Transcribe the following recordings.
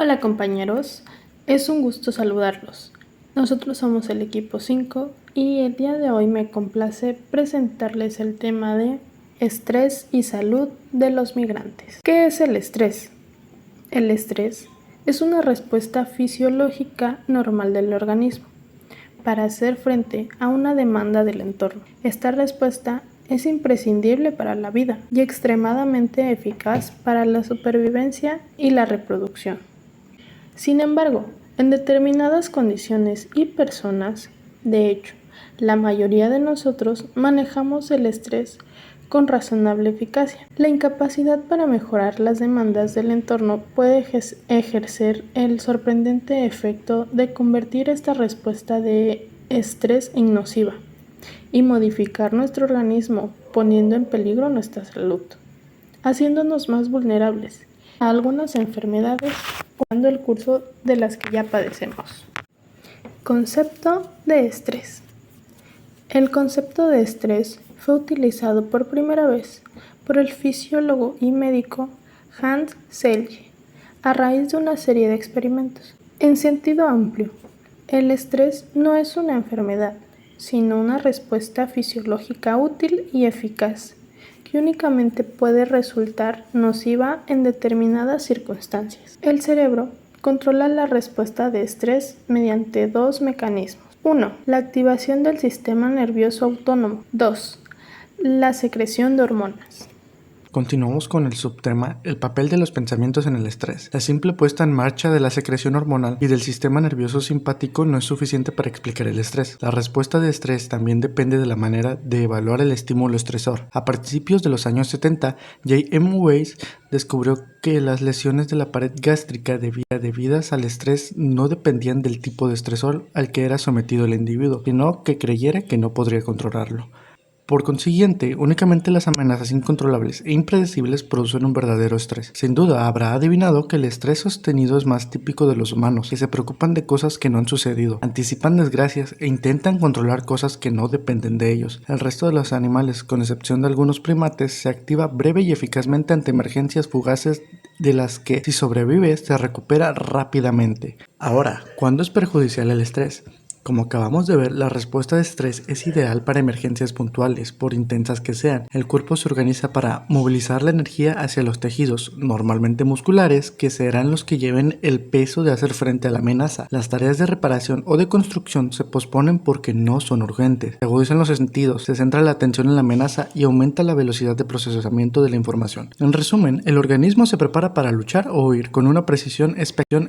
Hola compañeros, es un gusto saludarlos. Nosotros somos el equipo 5 y el día de hoy me complace presentarles el tema de estrés y salud de los migrantes. ¿Qué es el estrés? El estrés es una respuesta fisiológica normal del organismo para hacer frente a una demanda del entorno. Esta respuesta es imprescindible para la vida y extremadamente eficaz para la supervivencia y la reproducción. Sin embargo, en determinadas condiciones y personas, de hecho, la mayoría de nosotros manejamos el estrés con razonable eficacia. La incapacidad para mejorar las demandas del entorno puede ejercer el sorprendente efecto de convertir esta respuesta de estrés en nociva y modificar nuestro organismo, poniendo en peligro nuestra salud, haciéndonos más vulnerables a algunas enfermedades o dando el curso de las que ya padecemos. Concepto de estrés. El concepto de estrés fue utilizado por primera vez por el fisiólogo y médico Hans Selye a raíz de una serie de experimentos. En sentido amplio, el estrés no es una enfermedad, sino una respuesta fisiológica útil y eficaz que únicamente puede resultar nociva en determinadas circunstancias. El cerebro controla la respuesta de estrés mediante dos mecanismos. 1. La activación del sistema nervioso autónomo. 2. La secreción de hormonas. Continuamos con el subtema el papel de los pensamientos en el estrés. La simple puesta en marcha de la secreción hormonal y del sistema nervioso simpático no es suficiente para explicar el estrés. La respuesta de estrés también depende de la manera de evaluar el estímulo estresor. A principios de los años 70, J. M. Weiss descubrió que las lesiones de la pared gástrica debidas al estrés no dependían del tipo de estresor al que era sometido el individuo, sino que creyera que no podría controlarlo. Por consiguiente, únicamente las amenazas incontrolables e impredecibles producen un verdadero estrés. Sin duda, habrá adivinado que el estrés sostenido es más típico de los humanos, que se preocupan de cosas que no han sucedido, anticipan desgracias e intentan controlar cosas que no dependen de ellos. El resto de los animales, con excepción de algunos primates, se activa breve y eficazmente ante emergencias fugaces de las que, si sobrevive, se recupera rápidamente. Ahora, ¿cuándo es perjudicial el estrés? Como acabamos de ver, la respuesta de estrés es ideal para emergencias puntuales, por intensas que sean. El cuerpo se organiza para movilizar la energía hacia los tejidos, normalmente musculares, que serán los que lleven el peso de hacer frente a la amenaza. Las tareas de reparación o de construcción se posponen porque no son urgentes. Se agudizan los sentidos, se centra la atención en la amenaza y aumenta la velocidad de procesamiento de la información. En resumen, el organismo se prepara para luchar o huir con una precisión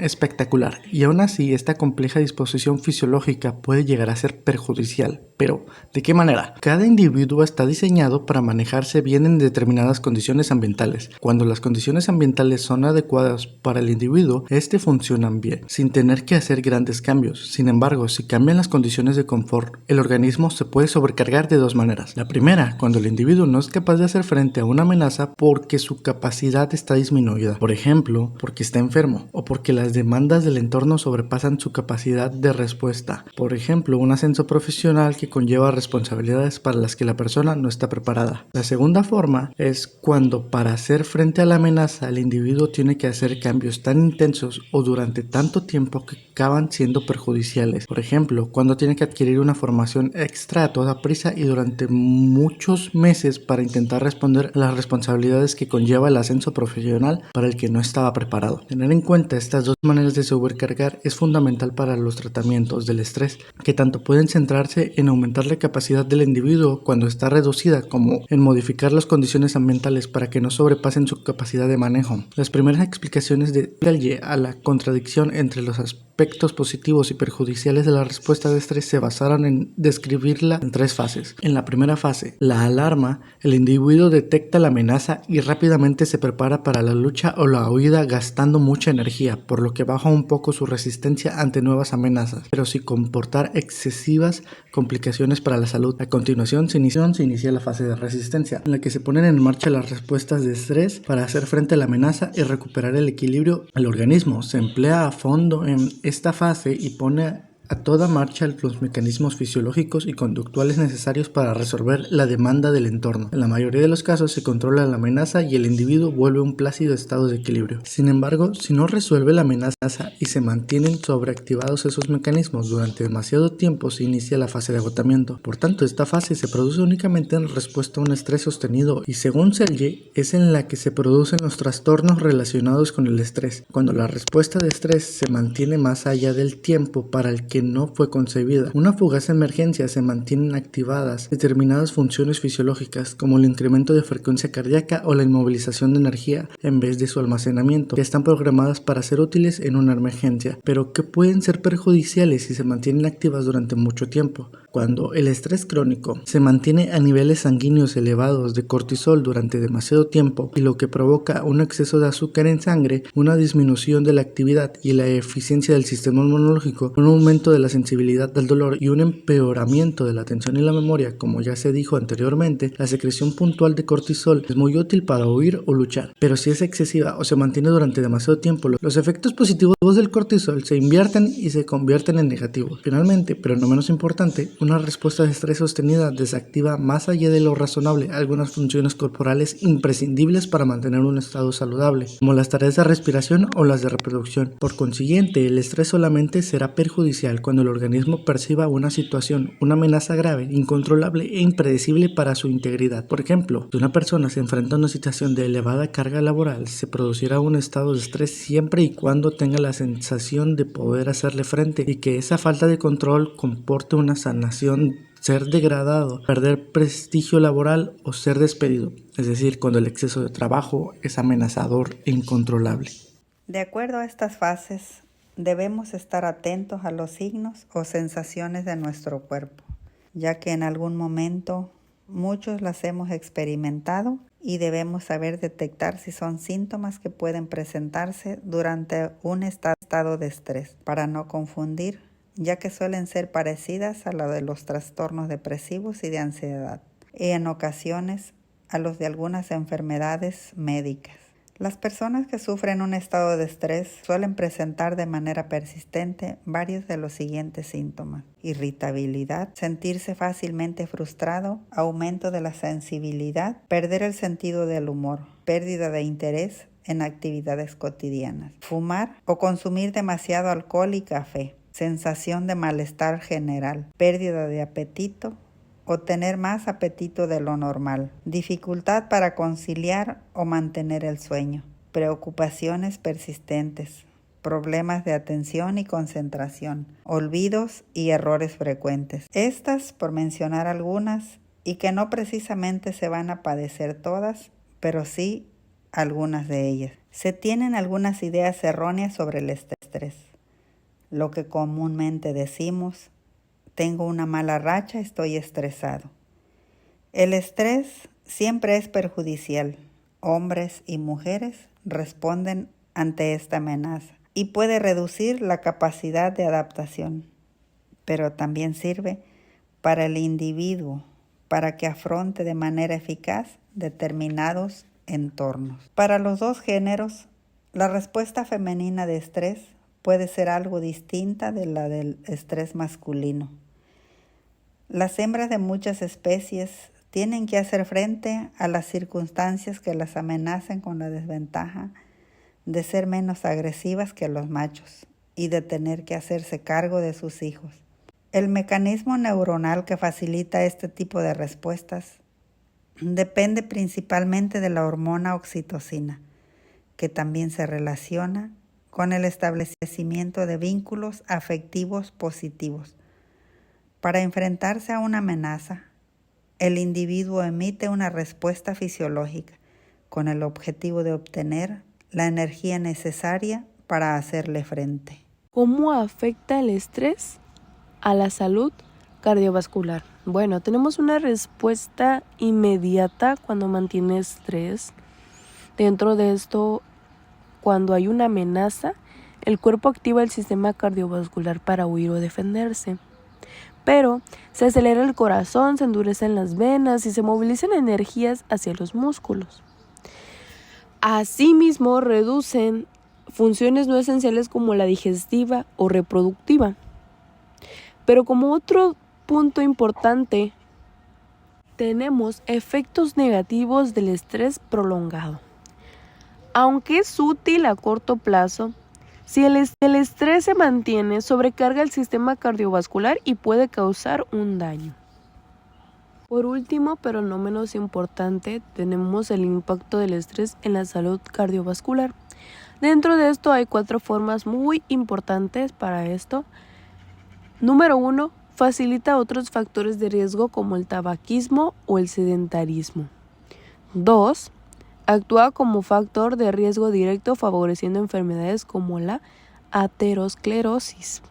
espectacular, y aún así esta compleja disposición fisiológica puede llegar a ser perjudicial. Pero, ¿de qué manera? Cada individuo está diseñado para manejarse bien en determinadas condiciones ambientales. Cuando las condiciones ambientales son adecuadas para el individuo, funcionan bien, sin tener que hacer grandes cambios. Sin embargo, si cambian las condiciones de confort, el organismo se puede sobrecargar de dos maneras. La primera, cuando el individuo no es capaz de hacer frente a una amenaza porque su capacidad está disminuida. Por ejemplo, porque está enfermo o porque las demandas del entorno sobrepasan su capacidad de respuesta. Por ejemplo, un ascenso profesional que conlleva responsabilidades para las que la persona no está preparada. La segunda forma es cuando para hacer frente a la amenaza el individuo tiene que hacer cambios tan intensos o durante tanto tiempo que acaban siendo perjudiciales. Por ejemplo, cuando tiene que adquirir una formación extra a toda prisa y durante muchos meses para intentar responder a las responsabilidades que conlleva el ascenso profesional para el que no estaba preparado. Tener en cuenta estas dos maneras de sobrecargar es fundamental para los tratamientos del estrés, que tanto pueden centrarse en aumentar la capacidad del individuo cuando está reducida, como en modificar las condiciones ambientales para que no sobrepasen su capacidad de manejo. Las primeras explicaciones de Selye a la contradicción entre los aspectos positivos y perjudiciales de la respuesta de estrés se basaron en describirla en tres fases. En la primera fase, la alarma, el individuo detecta la amenaza y rápidamente se prepara para la lucha o la huida gastando mucha energía, por lo que baja un poco su resistencia ante nuevas amenazas, pero sin comportar excesivas complicaciones para la salud. A continuación se inicia la fase de resistencia, en la que se ponen en marcha las respuestas de estrés para hacer frente a la amenaza y recuperar el equilibrio del organismo. Se emplea a fondo en esta fase y pone a toda marcha los mecanismos fisiológicos y conductuales necesarios para resolver la demanda del entorno. En la mayoría de los casos se controla la amenaza y el individuo vuelve a un plácido estado de equilibrio. Sin embargo, si no resuelve la amenaza y se mantienen sobreactivados esos mecanismos durante demasiado tiempo, se inicia la fase de agotamiento. Por tanto, esta fase se produce únicamente en respuesta a un estrés sostenido y, según Selye, es en la que se producen los trastornos relacionados con el estrés, cuando la respuesta de estrés se mantiene más allá del tiempo para el que no fue concebida. Una fugaz emergencia se mantienen activadas determinadas funciones fisiológicas, como el incremento de frecuencia cardíaca o la inmovilización de energía en vez de su almacenamiento, que están programadas para ser útiles en una emergencia, pero que pueden ser perjudiciales si se mantienen activas durante mucho tiempo. Cuando el estrés crónico se mantiene a niveles sanguíneos elevados de cortisol durante demasiado tiempo, y lo que provoca un exceso de azúcar en sangre, una disminución de la actividad y la eficiencia del sistema inmunológico, un aumento de la sensibilidad al dolor y un empeoramiento de la atención y la memoria, como ya se dijo anteriormente, la secreción puntual de cortisol es muy útil para huir o luchar. Pero si es excesiva o se mantiene durante demasiado tiempo, los efectos positivos del cortisol se invierten y se convierten en negativos. Finalmente, pero no menos importante, una respuesta de estrés sostenida desactiva más allá de lo razonable algunas funciones corporales imprescindibles para mantener un estado saludable, como las tareas de respiración o las de reproducción. Por consiguiente, el estrés solamente será perjudicial cuando el organismo perciba una situación, una amenaza grave, incontrolable e impredecible para su integridad. Por ejemplo, si una persona se enfrenta a una situación de elevada carga laboral, se producirá un estado de estrés siempre y cuando tenga la sensación de poder hacerle frente y que esa falta de control comporte una sanación, ser degradado, perder prestigio laboral o ser despedido, es decir, cuando el exceso de trabajo es amenazador e incontrolable. De acuerdo a estas fases, debemos estar atentos a los signos o sensaciones de nuestro cuerpo, ya que en algún momento muchos las hemos experimentado y debemos saber detectar si son síntomas que pueden presentarse durante un estado de estrés, para no confundir, ya que suelen ser parecidas a la de los trastornos depresivos y de ansiedad, y en ocasiones a los de algunas enfermedades médicas. Las personas que sufren un estado de estrés suelen presentar de manera persistente varios de los siguientes síntomas: irritabilidad, sentirse fácilmente frustrado, aumento de la sensibilidad, perder el sentido del humor, pérdida de interés en actividades cotidianas, fumar o consumir demasiado alcohol y café, sensación de malestar general, pérdida de apetito o tener más apetito de lo normal, dificultad para conciliar o mantener el sueño, preocupaciones persistentes, problemas de atención y concentración, olvidos y errores frecuentes. Estas, por mencionar algunas, y que no precisamente se van a padecer todas, pero sí algunas de ellas. Se tienen algunas ideas erróneas sobre el estrés. Lo que comúnmente decimos: tengo una mala racha, estoy estresado. El estrés siempre es perjudicial. Hombres y mujeres responden ante esta amenaza y puede reducir la capacidad de adaptación, pero también sirve para el individuo para que afronte de manera eficaz determinados entornos. Para los dos géneros, la respuesta femenina de estrés puede ser algo distinta de la del estrés masculino. Las hembras de muchas especies tienen que hacer frente a las circunstancias que las amenazan con la desventaja de ser menos agresivas que los machos y de tener que hacerse cargo de sus hijos. El mecanismo neuronal que facilita este tipo de respuestas depende principalmente de la hormona oxitocina, que también se relaciona con el establecimiento de vínculos afectivos positivos. Para enfrentarse a una amenaza, el individuo emite una respuesta fisiológica con el objetivo de obtener la energía necesaria para hacerle frente. ¿Cómo afecta el estrés a la salud cardiovascular? Bueno, tenemos una respuesta inmediata cuando mantiene estrés. Dentro de esto, cuando hay una amenaza, el cuerpo activa el sistema cardiovascular para huir o defenderse. Pero se acelera el corazón, se endurecen las venas y se movilizan energías hacia los músculos. Asimismo, reducen funciones no esenciales como la digestiva o reproductiva. Pero como otro punto importante, tenemos efectos negativos del estrés prolongado. Aunque es útil a corto plazo, si el estrés se mantiene, sobrecarga el sistema cardiovascular y puede causar un daño. Por último, pero no menos importante, tenemos el impacto del estrés en la salud cardiovascular. Dentro de esto hay 4 formas muy importantes para esto. Número 1, facilita otros factores de riesgo como el tabaquismo o el sedentarismo. 2, actúa como factor de riesgo directo favoreciendo enfermedades como la aterosclerosis.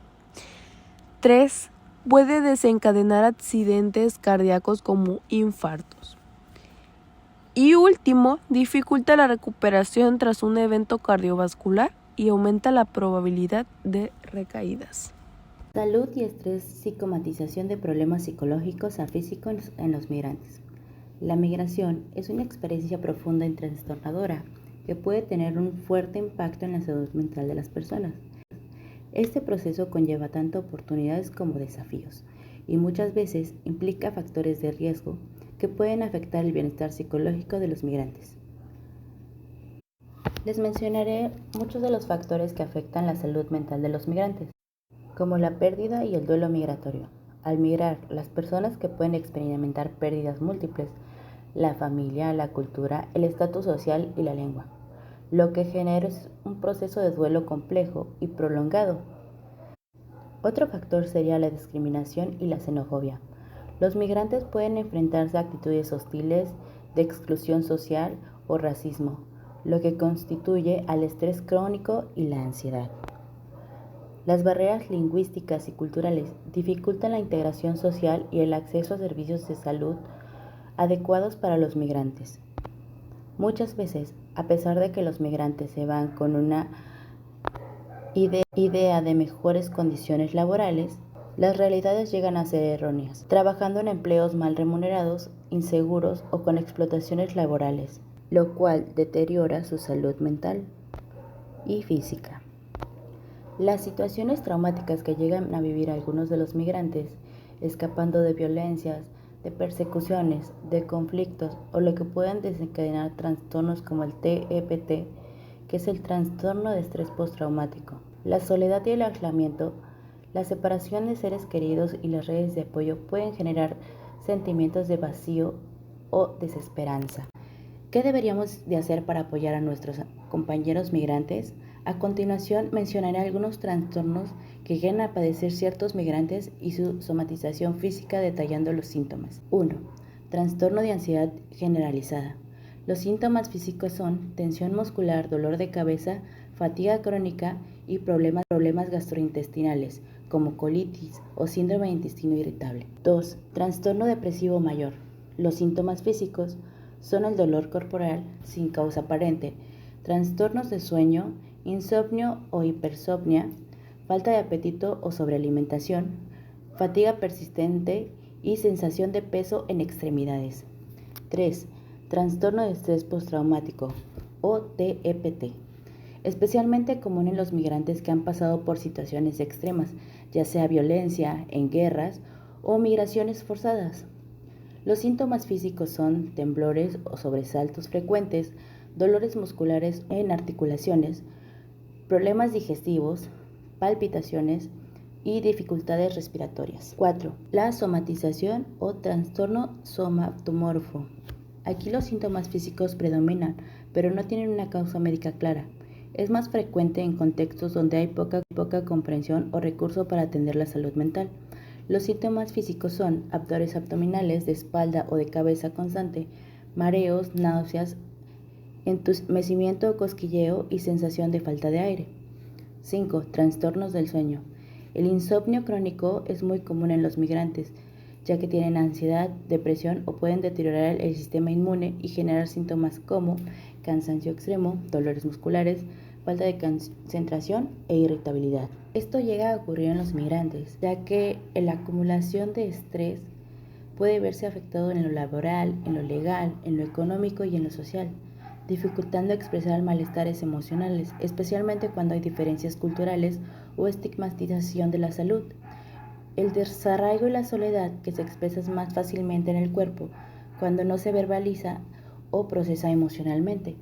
3, puede desencadenar accidentes cardíacos como infartos. Y último, dificulta la recuperación tras un evento cardiovascular y aumenta la probabilidad de recaídas. Salud y estrés, psicomatización de problemas psicológicos a físicos en los migrantes. La migración es una experiencia profunda y trastornadora que puede tener un fuerte impacto en la salud mental de las personas. Este proceso conlleva tanto oportunidades como desafíos y muchas veces implica factores de riesgo que pueden afectar el bienestar psicológico de los migrantes. Les mencionaré muchos de los factores que afectan la salud mental de los migrantes, como la pérdida y el duelo migratorio. Al migrar, las personas que pueden experimentar pérdidas múltiples, la familia, la cultura, el estatus social y la lengua, lo que genera un proceso de duelo complejo y prolongado. Otro factor sería la discriminación y la xenofobia. Los migrantes pueden enfrentarse a actitudes hostiles, de exclusión social o racismo, lo que constituye al estrés crónico y la ansiedad. Las barreras lingüísticas y culturales dificultan la integración social y el acceso a servicios de salud adecuados para los migrantes. Muchas veces, a pesar de que los migrantes se van con una idea de mejores condiciones laborales, las realidades llegan a ser erróneas, trabajando en empleos mal remunerados, inseguros o con explotaciones laborales, lo cual deteriora su salud mental y física. Las situaciones traumáticas que llegan a vivir algunos de los migrantes, escapando de violencias, de persecuciones, de conflictos o lo que pueden desencadenar trastornos como el TEPT, que es el trastorno de estrés postraumático. La soledad y el aislamiento, la separación de seres queridos y las redes de apoyo pueden generar sentimientos de vacío o desesperanza. ¿Qué deberíamos de hacer para apoyar a nuestros compañeros migrantes? A continuación mencionaré algunos trastornos que llegan a padecer ciertos migrantes y su somatización física detallando los síntomas. 1. Trastorno de ansiedad generalizada. Los síntomas físicos son tensión muscular, dolor de cabeza, fatiga crónica y problemas gastrointestinales como colitis o síndrome de intestino irritable. 2. Trastorno depresivo mayor. Los síntomas físicos son el dolor corporal sin causa aparente, trastornos de sueño, insomnio o hipersomnia, falta de apetito o sobrealimentación, fatiga persistente y sensación de peso en extremidades. 3. Trastorno de estrés postraumático o TEPT, especialmente común en los migrantes que han pasado por situaciones extremas, ya sea violencia, en guerras o migraciones forzadas. Los síntomas físicos son temblores o sobresaltos frecuentes, dolores musculares en articulaciones, problemas digestivos, palpitaciones y dificultades respiratorias. 4. La somatización o trastorno somatomorfo. Aquí los síntomas físicos predominan, pero no tienen una causa médica clara. Es más frecuente en contextos donde hay poca comprensión o recurso para atender la salud mental. Los síntomas físicos son dolores abdominales, de espalda o de cabeza constante, mareos, náuseas, entumecimiento o cosquilleo y sensación de falta de aire. 5. Trastornos del sueño. El insomnio crónico es muy común en los migrantes, ya que tienen ansiedad, depresión o pueden deteriorar el sistema inmune y generar síntomas como cansancio extremo, dolores musculares, falta de concentración e irritabilidad. Esto llega a ocurrir en los migrantes, ya que la acumulación de estrés puede verse afectado en lo laboral, en lo legal, en lo económico y en lo social, dificultando expresar malestares emocionales, especialmente cuando hay diferencias culturales o estigmatización de la salud. El desarraigo y la soledad, que se expresa más fácilmente en el cuerpo cuando no se verbaliza o procesa emocionalmente.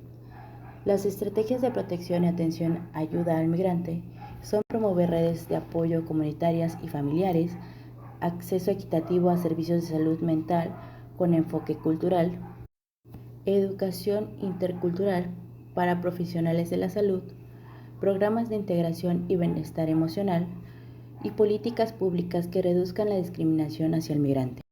Las estrategias de protección y atención ayuda al migrante son promover redes de apoyo comunitarias y familiares, acceso equitativo a servicios de salud mental con enfoque cultural, educación intercultural para profesionales de la salud, programas de integración y bienestar emocional y políticas públicas que reduzcan la discriminación hacia el migrante.